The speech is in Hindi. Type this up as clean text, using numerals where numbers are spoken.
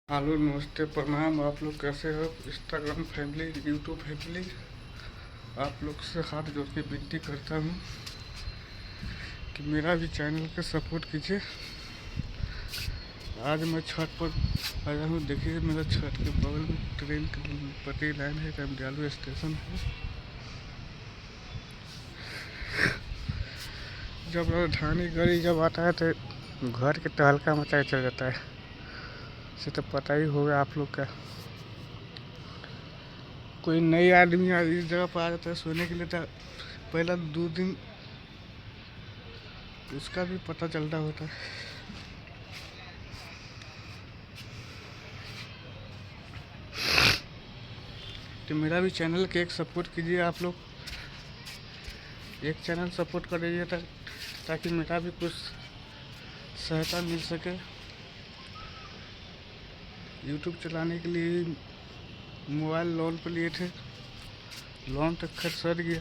हेलो नमस्ते प्रणाम। आप लोग कैसे हो? इंस्टाग्राम फैमिली, यूट्यूब फैमिली, आप लोग से हाथ जोड़ के विनती करता हूँ कि मेरा भी चैनल के सपोर्ट कीजिए। आज मैं छत पर आया हूँ। देखिए मेरा छत के बगल में ट्रेन की पटरी लाइन है, रामदयालु स्टेशन है। जब राजधानी गाड़ी जब आता है तो घर के तहलका मचा चल जाता है। इसे तो पता ही होगा आप लोग का। कोई नई आदमी इस जगह पर आ जाता है सोने के लिए तो पहला 2 दिन उसका भी पता चलता होता है। तो मेरा भी चैनल के एक सपोर्ट कीजिए आप लोग। एक चैनल सपोर्ट कर दीजिए ताकि मेरा भी कुछ सहायता मिल सके। यूट्यूब चलाने के लिए मोबाइल लोन पर लिए थे, लोन तक खर्च सर गया।